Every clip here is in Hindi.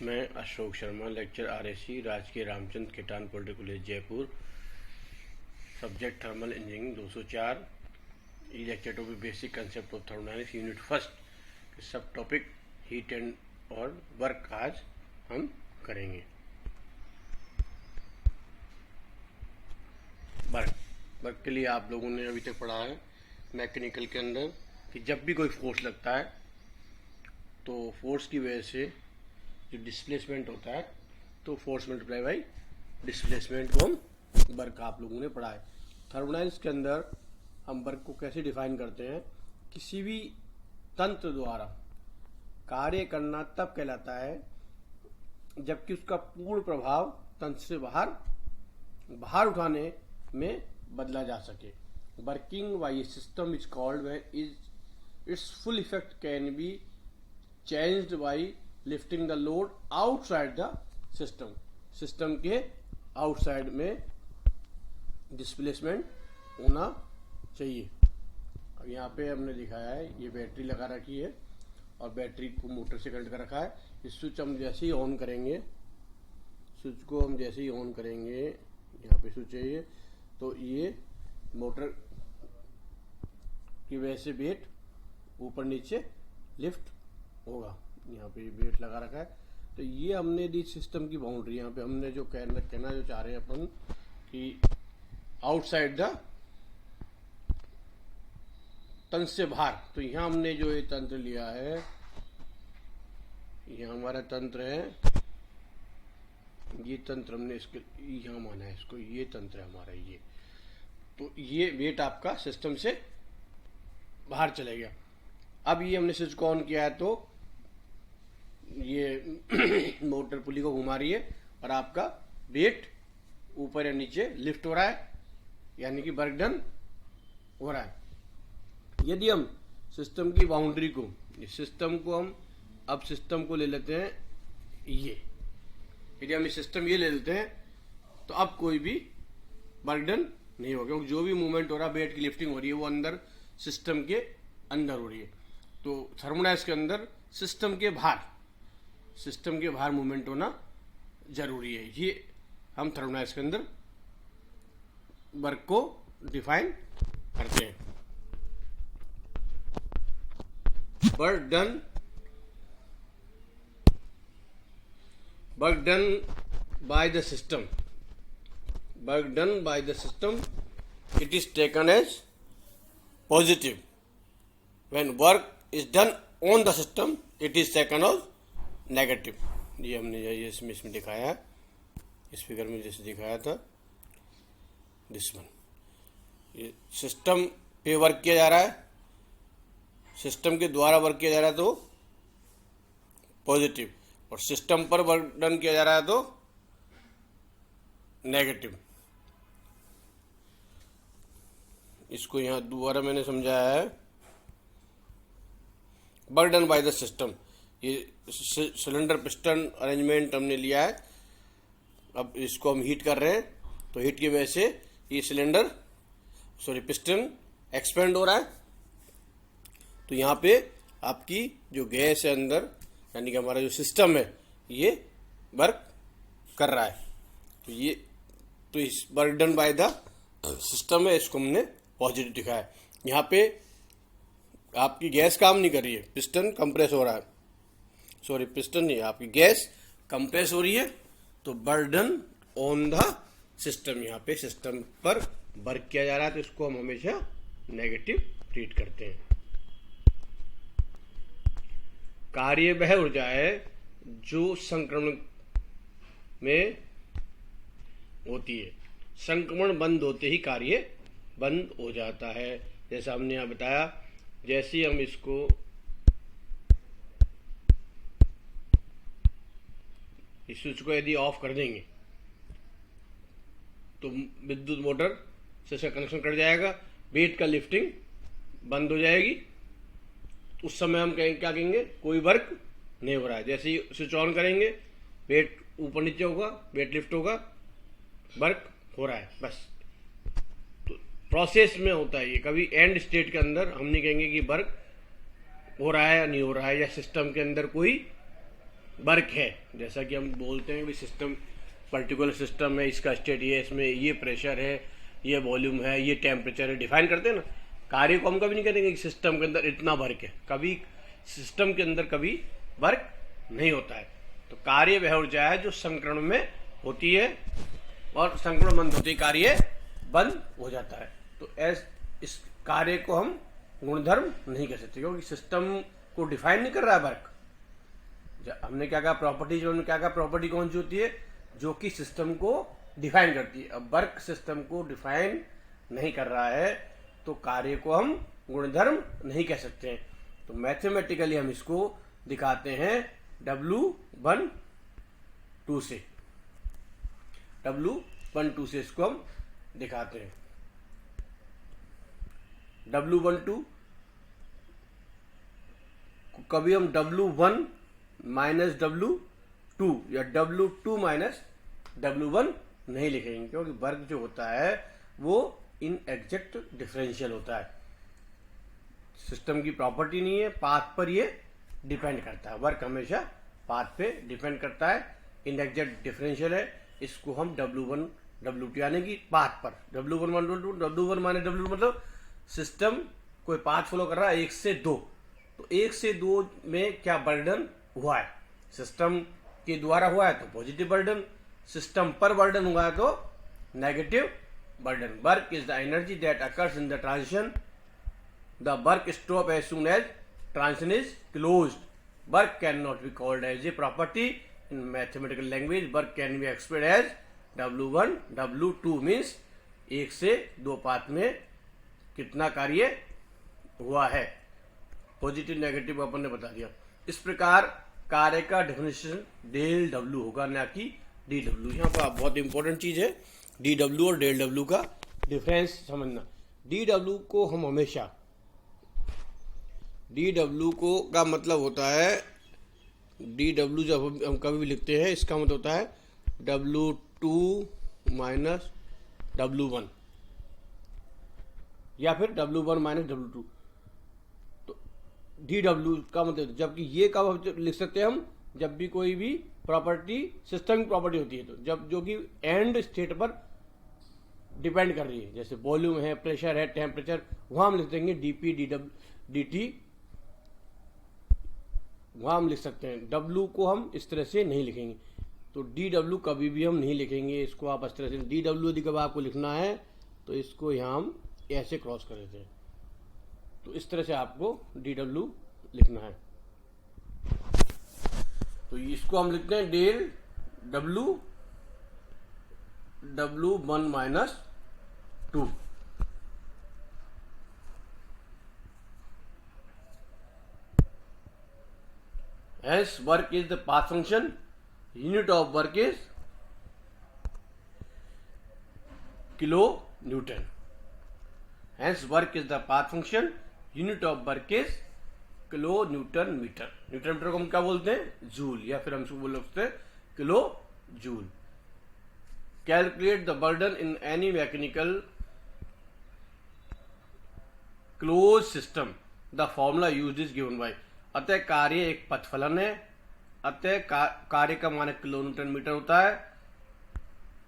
मैं अशोक शर्मा, लेक्चर आरएससी राजकीय Ramchandra Khetan polytechnic college Jaipur. Subject thermal engineering 204। E lecture topic basic concept of thermodynamics unit first. Sub topic heat and और वर्क आज हम करेंगे। वर्क के लिए आप लोगों ने अभी तक पढ़ा है मैकेनिकल के अंदर कि जब भी कोई फोर्स लगता है तो फोर्स की वजह से जो डिस्प्लेसमेंट होता है तो फोर्स मल्टीप्लाई बाई डिस्प्लेसमेंट को हम वर्क आप लोगों ने पढ़ा है। थर्मोडायनामिक्स के अंदर हम वर्क को कैसे डिफाइन करते हैं, किसी भी तंत्र द्वारा कार्य करना तब कहलाता है जबकि उसका पूर्ण प्रभाव तंत्र से बाहर उठाने में बदला जा सके। Working bye A system is called when it's full effect can be changed by lifting the load outside the system. System के आउटसाइड में डिस्प्लेसमेंट होना चाहिए। अब यहाँ पे हमने दिखाया है, ये बैटरी लगा रखी है और बैटरी को मोटर से कनेक्ट कर रखा है। इस स्विच हम जैसे ही ऑन करेंगे, स्विच को हम जैसे ही ऑन करेंगे, यहाँ पे स्विच है ये, तो ये मोटर की वजह से वेट ऊपर नीचे लिफ्ट होगा। यहाँ पे वेट लगा रखा है। तो ये हमने दी सिस्टम की बाउंड्री। यहाँ पे हमने जो कहना जो चाह रहे हैं अपन कि आउटसाइड द तंत्र से बाहर, तो यहाँ हमने जो ये तंत्र लिया है, ये हमारा तंत्र है, ये तंत्र हमने इसके यहाँ माना है इसको, ये तंत्र है हमारा ये। तो ये वेट आपका सिस्टम से बाहर चले गया। अब ये हमने स्विच को ऑन किया है तो ये मोटर पुली को घुमा रही है और आपका वेट ऊपर या नीचे लिफ्ट हो रहा है, यानी कि वर्क डन हो रहा है। यदि हम सिस्टम की बाउंड्री को, सिस्टम को हम अब सिस्टम को ले लेते हैं ये, यदि हम सिस्टम ये ले लेते हैं तो अब कोई भी वर्क डन नहीं होगा, क्योंकि जो भी मूवमेंट हो रहा है, वेट की लिफ्टिंग हो रही है, वो अंदर सिस्टम के अंदर हो रही है। तो थर्मोडायनामिक्स के अंदर सिस्टम के बाहर मूवमेंट होना जरूरी है। ये हम थर्मोडायनामिक्स के अंदर वर्क को डिफाइन करते हैं। Work done by the system, it is taken as positive. When work is done on the system, it is taken as negative. ये हमने इसमें दिखाया है, इस फिगर में जैसे दिखाया था, दिस वन। ये सिस्टम पे वर्क किया जा रहा है, सिस्टम के द्वारा वर्क किया जा रहा है तो पॉजिटिव, और सिस्टम पर वर्क डन किया जा रहा है तो नेगेटिव। इसको यहाँ दोबारा मैंने समझाया है। Work done by the system, ये सिलेंडर पिस्टन अरेंजमेंट हमने लिया है। अब इसको हम हीट कर रहे हैं तो हीट की वजह से ये पिस्टन एक्सपेंड हो रहा है। तो यहाँ पे आपकी जो गैस है अंदर, यानी कि हमारा जो सिस्टम है, ये वर्क कर रहा है। तो इस work done by the system है, इसको हमने पॉजिटिव दिखाया। यहाँ पे आपकी गैस काम नहीं कर रही है, पिस्टन कंप्रेस हो रहा है, पिस्टन नहीं, आपकी गैस कंप्रेस हो रही है। तो work done on the system, यहाँ पे सिस्टम पर वर्क किया जा रहा है, तो इसको हम हमेशा नेगेटिव ट्रीट करते हैं। कार्य वह ऊर्जा है जो संक्रमण में होती है। संक्रमण बंद होते ही कार्य बंद हो जाता है। जैसा हमने यहाँ बताया, जैसे ही हम इसको इस स्विच को यदि ऑफ कर देंगे तो विद्युत मोटर से इसका कनेक्शन कट जाएगा, वेट का लिफ्टिंग बंद हो जाएगी। उस समय हम क्या कहेंगे, कोई वर्क नहीं हो रहा है। जैसे ही स्विच ऑन करेंगे, वेट ऊपर नीचे होगा, वेट लिफ्ट होगा, वर्क हो रहा है, बस। तो प्रोसेस में होता है ये, कभी एंड स्टेट के अंदर हम नहीं कहेंगे कि वर्क हो रहा है या नहीं हो रहा है, या सिस्टम के अंदर कोई वर्क है। जैसा कि हम बोलते हैं भी सिस्टम, पर्टिकुलर सिस्टम है, इसका स्टेट ये, इसमें ये प्रेशर है, ये वॉल्यूम है, ये टेम्परेचर है, डिफाइन करते हैं ना। कार्य को हम कभी नहीं करेंगे कि सिस्टम के अंदर इतना वर्क है, कभी सिस्टम के अंदर कभी वर्क नहीं होता है। तो कार्य वह ऊर्जा है जो संक्रमण में होती है और संक्रमण बंद होते ही कार्य बंद हो जाता है। तो इस कार्य को हम गुणधर्म नहीं कह सकते, क्योंकि सिस्टम को डिफाइन नहीं कर रहा है वर्क। हमने क्या कहा प्रॉपर्टीज, हमने क्या कहा प्रॉपर्टी कौन सी होती है, जो कि सिस्टम को डिफाइन करती है। अब वर्क सिस्टम को डिफाइन नहीं कर रहा है तो कार्य को हम गुणधर्म नहीं कह सकते हैं। तो मैथमेटिकली हम इसको दिखाते हैं W12 से, W12 से इसको हम दिखाते हैं। W12 कभी हम W1 माइनस W2 या W2 माइनस W1 नहीं लिखेंगे, क्योंकि वर्ग जो होता है वो इन एग्जैक्ट डिफरेंशियल होता है। सिस्टम की प्रॉपर्टी नहीं है, पाथ पर ये डिपेंड करता है। वर्क हमेशा पाथ पे डिपेंड करता है, इन एग्जैक्ट डिफरेंशियल है। इसको हम W1 W2 यानी कि पाथ पर W1 W1 माइनस W2 मतलब सिस्टम कोई पाथ फॉलो कर रहा है 1 से 2, तो 1 से 2 में क्या बर्डन हुआ है, सिस्टम के द्वारा हुआ है तो पॉजिटिव बर्डन, सिस्टम पर बर्डन हुआ है तो negative burden. Work is the energy that occurs in the transition, the work stop as soon as transition is closed. Work can not be called as a property in mathematical language. Work can be expressed as W1 W2 means 1 से 2 पाथ में कितना कार्य हुआ है, पॉजिटिव नेगेटिव अपन ने बता दिया। इस प्रकार कार्य का डेफिनेशन डेल डब्ल्यू होगा, ना कि डी डब्ल्यू। यहाँ पर बहुत इंपॉर्टेंट चीज है डी डब्ल्यू और डेल डब्ल्यू का डिफरेंस समझना। डी डब्ल्यू को हम हमेशा, डी डब्ल्यू को का मतलब होता है, डी डब्ल्यू जब हम कभी भी लिखते हैं इसका मतलब होता है W2 माइनस W1 या फिर W1 माइनस W2। तो डी डब्ल्यू का मतलब, जबकि ये कब लिख सकते हैं हम, जब भी कोई भी प्रॉपर्टी सिस्टम की प्रॉपर्टी होती है, तो जब जो कि एंड स्टेट पर डिपेंड कर रही है, जैसे वॉल्यूम है, प्रेशर है, टेम्परेचर, वहां हम लिख देंगे डीपी डी टी, वहां हम लिख सकते हैं। डब्ल्यू को हम इस तरह से नहीं लिखेंगे, तो डी डब्ल्यू कभी भी हम नहीं लिखेंगे इसको। आप इस तरह से डी डब्ल्यू यदि कब आपको लिखना है तो इसको यहाँ हम ऐसे क्रॉस कर देते हैं, तो इस तरह से आपको डी डब्ल्यू लिखना है। तो इसको हम लिखते हैं del W W1 minus 2। Hence work is the path function, unit of work is kilo Newton. Hence work is the path function, unit of work is kilo newton metre. Newton metre को हम क्या बोलते हैं, जूल, या फिर हम इसको बोल सकते हैं kilo joule. Calculate the burden in any mechanical close system, the formula use is given by. अतः कार्य एक पथफलन है, अतः कार्य का मानक किलो न्यूटन मीटर होता है।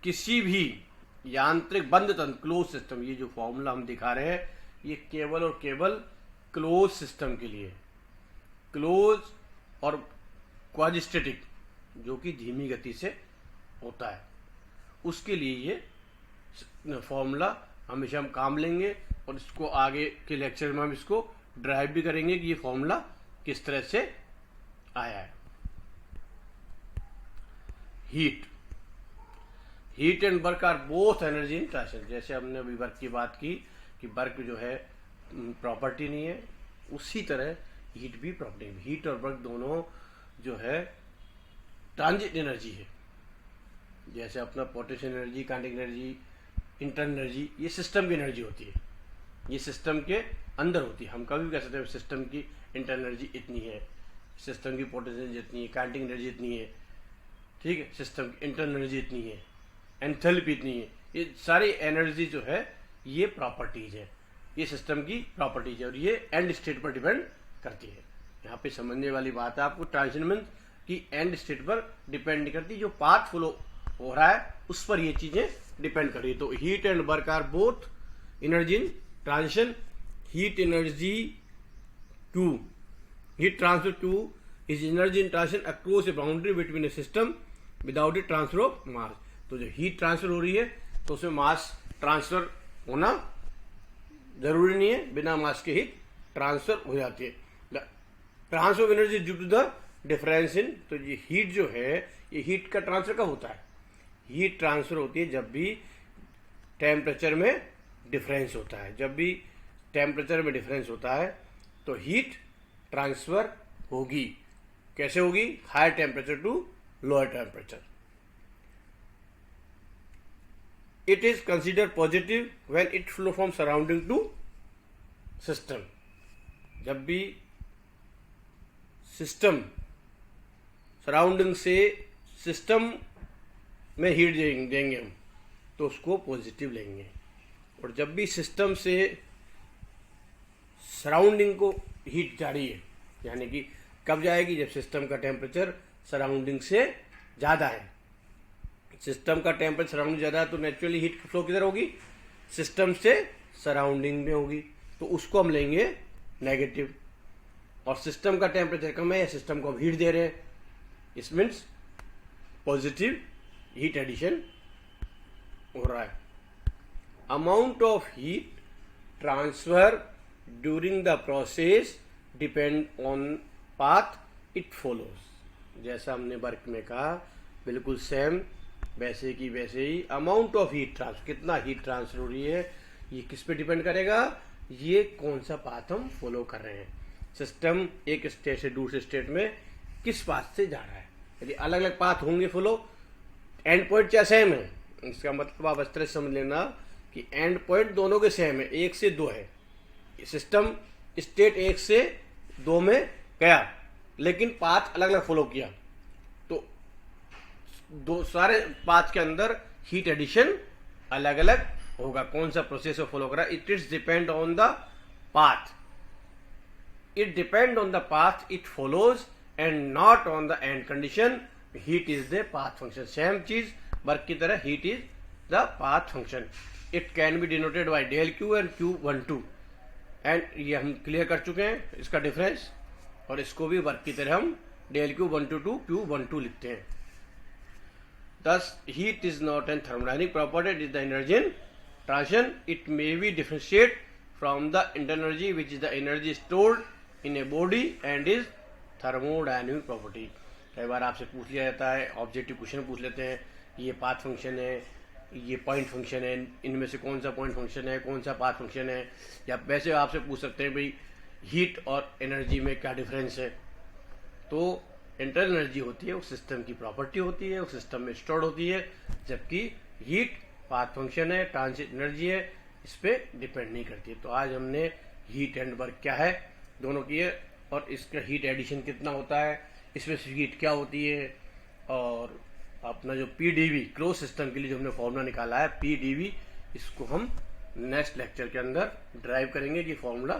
किसी भी यांत्रिक बंद तंत्र क्लोज सिस्टम, ये जो फॉर्मूला हम दिखा रहे हैं ये केवल और केवल क्लोज सिस्टम के लिए, क्लोज और क्वाड्रिस्टेटिक जो कि धीमी गति से होता है, उसके लिए ये फॉर्मूला हमेशा हम काम लेंगे। और इसको आगे के लेक्चर में हम इसको ड्राइव भी करेंगे कि ये फॉर्मूला किस तरह से आया है। Heat and work are both energy in transition. जैसे हमने अभी वर्क की बात की कि वर्क जो है प्रॉपर्टी नहीं है, उसी तरह हीट भी प्रॉपर्टी है। हीट और वर्क दोनों जो है ट्रांजिट एनर्जी है। जैसे अपना potential energy, kinetic energy, internal energy, ये सिस्टम की एनर्जी होती है, ये सिस्टम के अंदर होती है। हम कभी भी कह सकते हैं सिस्टम की इंटरनल एनर्जी इतनी है, सिस्टम की पोटेंशियल एनर्जी इतनी है, काइनेटिक एनर्जी इतनी है, ठीक है, सिस्टम की इंटरनल एनर्जी इतनी है, एंथैल्पी इतनी है। ये सारी एनर्जी जो है ये प्रॉपर्टीज है, ये सिस्टम की प्रॉपर्टीज है और ये एंड स्टेट पर डिपेंड करती है। यहाँ पे समझने वाली बात है आपको, ट्रांजिशन मीन्स कि एंड स्टेट पर डिपेंड नहीं करती, जो पाथ फ्लो हो रहा है उस पर ये चीजें डिपेंड कर रही है। तो heat and work are both energy in transition. Heat transfer to is energy in transition across a boundary between a system without a transfer of mass. तो जो हीट ट्रांसफर हो रही है तो उसमें मास ट्रांसफर होना जरूरी नहीं है, बिना मास के हीट ट्रांसफर हो जाती है। Transfer of energy due to the difference in, तो ये हीट जो है ये हीट का ट्रांसफर कब होता है? हीट ट्रांसफर होती है जब भी टेम्परेचर में डिफरेंस होता है। जब भी टेम्परेचर में डिफरेंस होता है तो हीट ट्रांसफर होगी। कैसे होगी? Higher temperature to lower temperature. It is consider positive when it flow from surrounding to system. जब भी सिस्टम सराउंडिंग से सिस्टम में हीट देंगे हम तो उसको पॉजिटिव लेंगे, और जब भी सिस्टम से सराउंडिंग को हीट जा रही है, यानी कि कब जाएगी? जब सिस्टम का टेम्परेचर सराउंडिंग से ज़्यादा है। सिस्टम का टेम्परेचर सराउंडिंग ज़्यादा है तो नेचुरली हीट फ्लो किधर होगी? सिस्टम से सराउंडिंग में होगी, तो उसको हम लेंगे नेगेटिव। और सिस्टम का टेम्परेचर कम है या सिस्टम को हम हीट दे रहे हैं, इस मीन्स पॉजिटिव हीट एडिशन हो रहा है। Amount of heat transfer during the process depend on path it follows. जैसा हमने वर्क में कहा बिल्कुल सेम वैसे की वैसे ही अमाउंट ऑफ हीट ट्रांसफर, कितना हीट ट्रांसफर हो रही है ये किस पे डिपेंड करेगा? ये कौन सा पाथ हम फॉलो कर रहे हैं। सिस्टम एक स्टेट से दूसरे स्टेट में किस पाथ से जा रहा है। यदि अलग अलग पाथ होंगे फॉलो, एंड पॉइंट क्या सेम है, इसका मतलब आप इस तरह समझ लेना कि एंड पॉइंट दोनों के सेम है, 1 से 2 है। सिस्टम स्टेट 1 से 2 में गया लेकिन पाथ अलग अलग फॉलो किया, तो दो सारे पाथ के अंदर हीट एडिशन अलग अलग होगा। कौन सा प्रोसेस को फॉलो करा? It is depend on the path. It depend on the path it follows and not on the end condition. Heat is the path function. Same चीज वर्क की तरह, heat is the path function. It can be denoted by del Q and Q12 and ये हम क्लियर कर चुके हैं इसका डिफरेंस, और इसको भी वर्क की तरह हम डेल Q12 टू Q12 लिखते हैं। Thus, heat is not a thermodynamic property, it is the energy in transition. It may be differentiated from the internal energy, which is the energy stored in a body and is thermodynamic property. कई बार आपसे पूछ लिया जाता है, ऑब्जेक्टिव क्वेश्चन पूछ लेते हैं, ये पाथ फंक्शन है, ये पॉइंट फंक्शन है, इनमें से कौन सा पॉइंट फंक्शन है, कौन सा पाथ फंक्शन है, या वैसे आपसे पूछ सकते हैं भाई हीट और एनर्जी में क्या डिफरेंस है। तो इंटरनल एनर्जी होती है वो सिस्टम की प्रॉपर्टी होती है, वो सिस्टम में स्टोर्ड होती है, जबकि हीट पाथ फंक्शन है, ट्रांजिट एनर्जी है, इस पर डिपेंड नहीं करती है। तो आज हमने हीट एंड वर्क क्या है दोनों की है, और इसका हीट एडिशन कितना होता है, इसमें हीट क्या होती है, और अपना जो PdV क्लोज सिस्टम के लिए जो हमने फॉर्मूला निकाला है PdV, इसको हम नेक्स्ट लेक्चर के अंदर ड्राइव करेंगे कि फॉर्मूला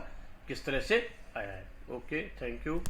किस तरह से आया है। Okay, thank you.